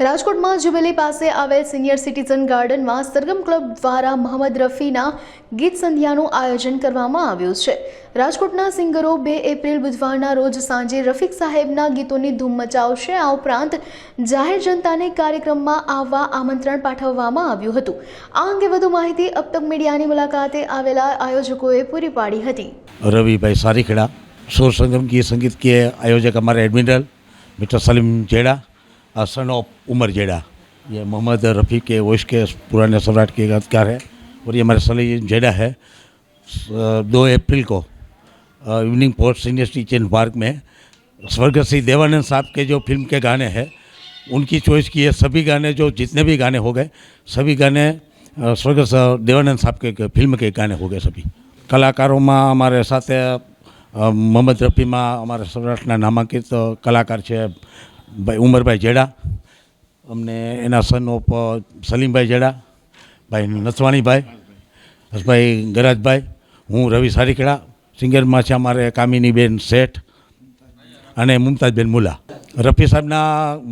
રાજકોટમાં જુબેલી પાસે આવેલ સિનિયર સિટીઝન ગાર્ડનમાં સરગમ ક્લબ દ્વારા મોહમ્મદ રફીના ગીત સંધ્યાનું આયોજન કરવામાં આવ્યું છે। રાજકોટના સિંગરો 2 એપ્રિલ બુધવારના રોજ સાંજે રફીક સાહેબના ગીતોની ધૂમ મચાવશે। આ ઉપરાંત જાહેર જનતાને કાર્યક્રમમાં આવવા આમંત્રણ પાઠવવામાં આવ્યું હતું। આ અંગે વધુ માહિતી अब तक મીડિયાની મુલાકાતે આવેલા આયોજકોએ પૂરી પાડી હતી। रवि भाई सारीखेड़ा, सुर संगम की संगीत के आयोजक हमारे एडमिरल मिस्टर सलीम जेड़ा, सन ऑफ उमर जेड़ा। ये मोहम्मद रफ़ी के वॉइस के पुराने सम्राट के गीतकार है और ये हमारे सलीम जेड़ा है। 2 अप्रैल को evening post senior citizen park में स्वर्गीय देवानंद साहब के जो फिल्म के गाने हैं उनकी चॉइस की है। सभी गाने जो जितने भी गाने हो गए सभी गाने स्वर्गीय देवानंद साहब के फिल्म के गाने हो गए। सभी कलाकारों में हमारे साथ मोहम्मद रफ़ी में हमारे सौराष्ट्रना नामांकित कलाकार है भाई उमरभाई जेड़ा, अमने एना सन ऑफ सलीम भाई जेड़ा, भाई नथवाणी भाई, भाई गराज भाई, हूँ रवि सारीखेड़ा। सिंगर में है अमारे कामिनी बेन सेठ अने मुमताज बेन मुला। रफ़ी साहबना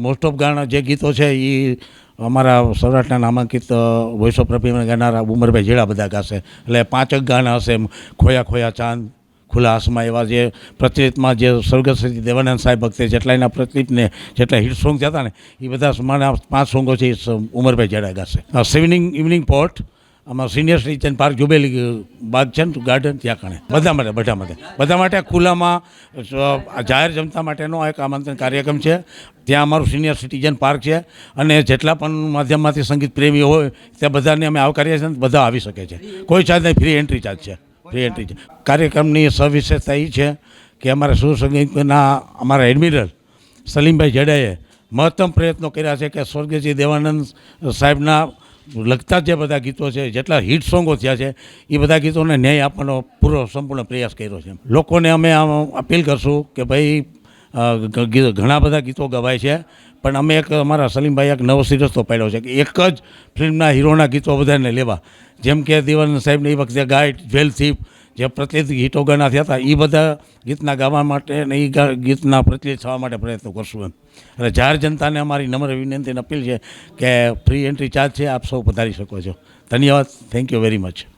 मोस्ट ऑफ गाना जे गीतों है ये अमरा सौराष्ट्रना नामांकित वॉइस ऑफ रफ़ी में गानारा उमरभाई जेड़ा बधा गाशे। एटले 5 गाना हशे, खोया खोया चांद, खुला आसमा, एवं जे प्रचलित में जो स्वर्गीय देवानंद साहेब वखते जेटला प्रचलित ने जेटला हिट सॉन्ग था ने ये बधा माना 5 सॉन्गों से उमरभाई जेड़ा गाशे। इवनिंग पोर्ट आम सीनियर सिटीजन पार्क जुबेली बागचंद गार्डन त्या कणे બધા માટે ખુલ્લામાં જાહેર જનતા માટેનો એક આમંત્રણ કાર્યક્રમ છે। ત્યાં અમારું સિનિયર સિટીઝન પાર્ક છે અને જેટલા પણ માધ્યમમાંથી સંગીત પ્રેમી હોય તે બધાને અમે આવકારીએ છીએ। બધા આવી શકે છે, કોઈ ચાર્જ નહીં, ફ્રી એન્ટ્રી ચાર્જ છે। કાર્યક્રમની સવિશેષતા એ છે કે અમારા સુર સંગીતના અમારા એડમિરલ સલીમભાઈ જેડાએ મહત્તમ પ્રયત્નો કર્યા છે કે સ્વર્ગીય દેવાનંદ સાહેબના લગતા જે બધા ગીતો છે, જેટલા હિટ સોંગો થયા છે એ બધા ગીતોને ન્યાય આપવાનો પૂરો સંપૂર્ણ પ્રયાસ કર્યો છે। લોકોને અમે અપીલ કરશું કે ભાઈ ઘણા બધા ગીતો ગવાય છે પણ અમે એક અમારા સલીમભાઈ એક નવો સિરસ્તો પાડ્યો છે કે એક જ ફિલ્મના હીરોના ગીતો બધાને લેવા। જેમ કે દેવાનંદ સાહેબને એ વખતે ગાઈડ વેલ થીપ જે પ્રચલિત ગીતો ગાના થયા હતા એ બધા ગીતના ગાવા માટે અને એ ગીતના પ્રચલિત થવા માટે પ્રયત્નો કરશું એમ। અને જાહેર જનતાને અમારી નમ્ર વિનંતી અને અપીલ છે કે ફ્રી એન્ટ્રી ચાર્જ છે, આપ સૌ પધારી શકો છો। ધન્યવાદ, થેન્ક યુ વેરી મચ।